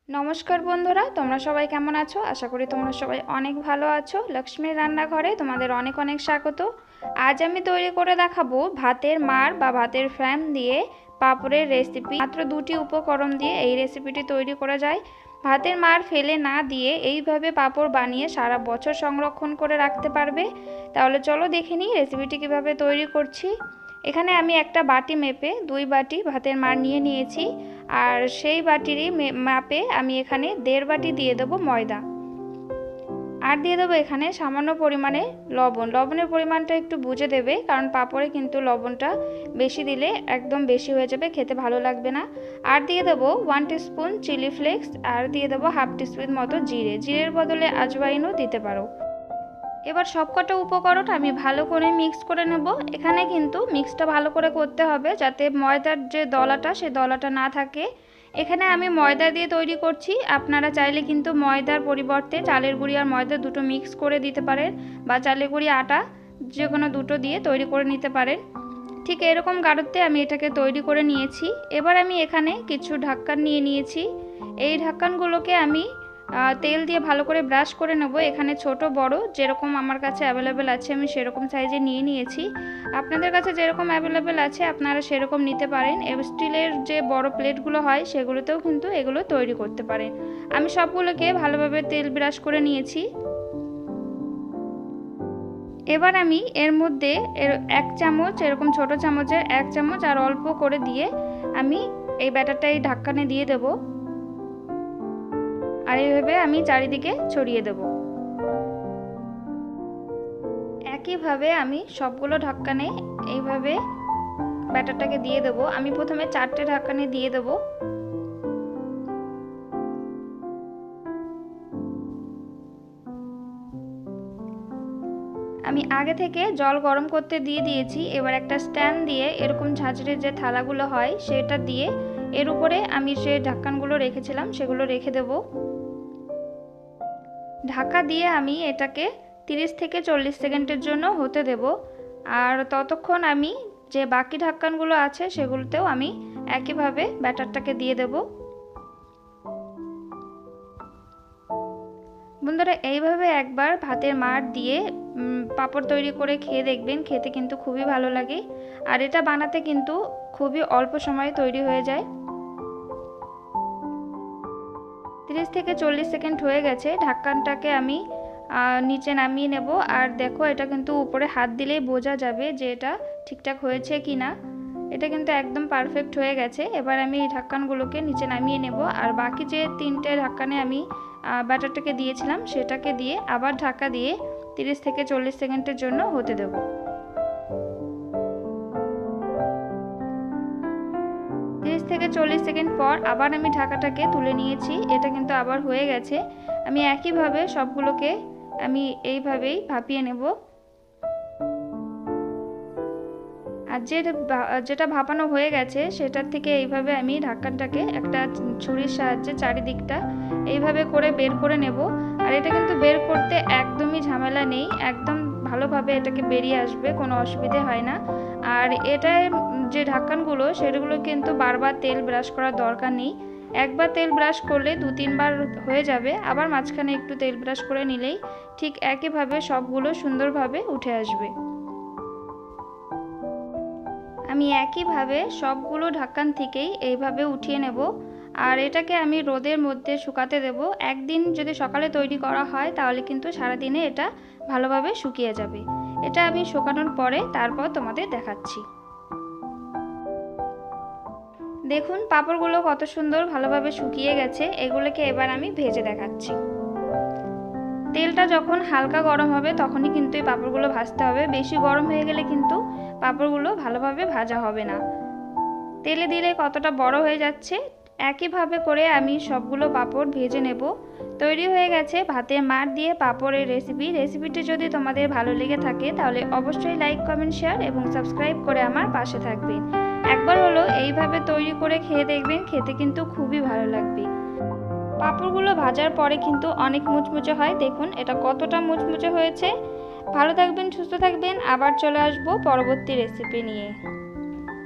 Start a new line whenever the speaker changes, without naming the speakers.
নমস্কার বন্ধুরা, তোমরা সবাই কেমন আছো? আশা করি তোমরা সবাই অনেক ভালো আছো। লক্ষ্মীর রান্নাঘরে তোমাদের অনেক অনেক স্বাগত। আজ আমি তৈরি করে দেখাবো ভাতের মাড় বা ভাতের ফ্যান দিয়ে পাঁপড়ের রেসিপি। মাত্র দুটি উপকরণ দিয়ে এই রেসিপিটি তৈরি করা যায়। ভাতের মাড় ফেলে না দিয়ে এইভাবে পাঁপড় বানিয়ে সারা বছর সংরক্ষণ করে রাখতে পারবে। তাহলে চলো দেখে নিই রেসিপিটি কীভাবে তৈরি করছি। এখানে আমি একটা বাটি মেপে 2 বাটি ভাতের মাড় নিয়ে নিয়েছি, আর সেই বাটিরই মাপে আমি এখানে 1.5 বাটি দিয়ে দেবো ময়দা, আর দিয়ে দেবো এখানে সামান্য পরিমাণে লবণ। লবণের পরিমাণটা একটু বুঝে দেবে, কারণ পাঁপড়ে কিন্তু লবণটা বেশি দিলে একদম বেশি হয়ে যাবে, খেতে ভালো লাগবে না। আর দিয়ে দেবো 1 টিস্পুন চিলি ফ্লেক্স, আর দিয়ে দেবো 1/2 টিস্পুন মতো জিরের বদলে আজওয়াইনও দিতে পারো। এবার সবকটা উপকরণ আমি ভালো করে মিক্স করে নেব। এখানে কিন্তু মিক্সটা ভালো করে করতে হবে যাতে ময়দার যে দলাটা সে দলাটা না থাকে। এখানে আমি ময়দা দিয়ে তৈরি করছি, আপনারা চাইলে কিন্তু ময়দার পরিবর্তে চালের গুঁড়ি আর ময়দা দুটো মিক্স করে দিতে পারেন, বা চালের গুঁড়ি আটা যে কোনো দুটো দিয়ে তৈরি করে নিতে পারেন। ঠিক এরকম গাঢ়তে আমি এটাকে তৈরি করে নিয়েছি। এবার আমি এখানে কিছু ঢাকন নিয়ে নিয়েছি। এই ঢাকনগুলোকে আমি তেল দিয়ে ভালো করে ব্রাশ করে নেব। এখানে ছোট বড় যেরকম আমার কাছে অ্যাভেলেবেল আছে আমি সেরকম সাইজে নিয়ে নিয়েছি। আপনাদের কাছে যেরকম অ্যাভেলেবেল আছে আপনারা সেরকম নিতে পারেন। স্টিলের যে বড় প্লেটগুলো হয় সেগুলোতেও কিন্তু এগুলো তৈরি করতে পারেন। আমি সবগুলোকে ভালোভাবে তেল ব্রাশ করে নিয়েছি। এবার আমি এর মধ্যে 1 চামচ, এরকম ছোট চামচের 1 চামচ আর অল্প করে দিয়ে আমি এই ব্যাটারটা এই ঢাকনে দিয়ে দেব, আর এইভাবে আমি চারিদিকে ছড়িয়ে দেব। একইভাবে আমি সবগুলো ঢাকনে এইভাবে ব্যাটারটাকে দিয়ে দেব। আমি প্রথমে 4টে ঢাকনে দিয়ে দেব। আমি আগে থেকে জল গরম করতে দিয়ে দিয়েছি। এবার একটা স্ট্যান্ড দিয়ে এরকম ঝাঁঝরের যে থালাগুলো হয় সেটা দিয়ে এর উপরে আমি যে ঢাকনগুলো রেখেছিলাম সেগুলো রেখে দেব। ঢাকা দিয়ে আমি এটাকে 30 থেকে 40 সেকেন্ডের জন্য হতে দেব। আর ততক্ষণ আমি যে বাকি ঢাকনগুলো আছে সেগুলোতেও আমি একইভাবে ব্যাটারটাকে দিয়ে দেব। বন্ধুরা, এইভাবে একবার ভাতের মাড় দিয়ে পাঁপড় তৈরি করে খেয়ে দেখবেন, খেতে কিন্তু খুবই ভালো লাগে। আর এটা বানাতে কিন্তু খুবই অল্প সময়ে তৈরি হয়ে যায়। 30 থেকে 40 সেকেন্ড হয়ে গেছে। ঢাকনটাকে আমি নিচে নামিয়ে নেব। আর দেখো, এটা কিন্তু উপরে হাত দিলেই বোঝা যাবে যে এটা ঠিকঠাক হয়েছে কি না। এটা কিন্তু একদম পারফেক্ট হয়ে গেছে। এবার আমি এই ঢাকনগুলোকে নিচে নামিয়ে নেব, আর বাকি যে 3টে ঢাকনে আমি ব্যাটারটাকে দিয়েছিলাম সেটাকে দিয়ে আবার ঢাকা দিয়ে 30 থেকে 40 সেকেন্ডের জন্য হতে দেব। 30 থেকে 40 সেকেন্ড পর আবার আমি ঢাকাটাকে তুলে নিয়েছি। এটা কিন্তু আবার হয়ে গেছে। আমি একইভাবে সবগুলোকে আমি এইভাবেই ভাপিয়ে নেব। আর যেটা ভাপানো হয়ে গেছে সেটার থেকে এইভাবে আমি ঢাকনটাকে একটা ছুরির সাহায্যে চারিদিকটা এইভাবে করে বের করে নেব। আর এটা কিন্তু বের করতে একদমই ঝামেলা নেই, একদম ভালোভাবে এটাকে বেরিয়ে আসবে, কোনো অসুবিধে হয় না। আর এটার যে ঢাকনগুলো সেগুলো কিন্তু বারবার তেল ব্রাশ করার দরকার নেই। একবার তেল ব্রাশ করলে 2-3 বার হয়ে যাবে, আবার মাঝখানে একটু তেল ব্রাশ করে নিলেই ঠিক একইভাবে সবগুলো সুন্দরভাবে উঠে আসবে। আমি একইভাবে সবগুলো ঢাকন থেকেই এইভাবে উঠিয়ে নেব। আর এটাকে আমি রোদের মধ্যে শুকাতে দেব। একদিন যদি সকালে তৈরি করা হয় তাহলে কিন্তু সারাদিনে এটা ভালোভাবে শুকিয়ে যাবে। এটা আমি শুকানোর পরে তারপর তোমাদের দেখাচ্ছি। দেখুন পাঁপড়গুলো কত সুন্দর ভালোভাবে শুকিয়ে গেছে। এগুলোকে এবার আমি ভেজে দেখাচ্ছি। তেলটা যখন হালকা গরম হবে তখনই কিন্তু এই পাঁপড়গুলো ভাজতে হবে। বেশি গরম হয়ে গেলে কিন্তু পাঁপড়গুলো ভালোভাবে ভাজা হবে না। তেলে দিলে কতটা বড় হয়ে যাচ্ছে। একইভাবে করে আমি সবগুলো পাঁপড় ভেজে নেব। তৈরি হয়ে গেছে ভাতের মাড় দিয়ে পাঁপড়ের রেসিপিটি যদি তোমাদের ভালো লেগে থাকে তাহলে অবশ্যই লাইক, কমেন্ট, শেয়ার এবং সাবস্ক্রাইব করে আমার পাশে থাকবেন। একবার হলো এইভাবে তৈরি করে খেয়ে দেখবেন, খেতে কিন্তু খুবই ভালো লাগবে। পাঁপড়গুলো ভাজার পরে কিন্তু অনেক মুচমুচে হয়। দেখুন এটা কতটা মুচমুচে হয়েছে। ভালো থাকবেন, সুস্থ থাকবেন। আবার চলে আসবো পরবর্তী রেসিপি নিয়ে।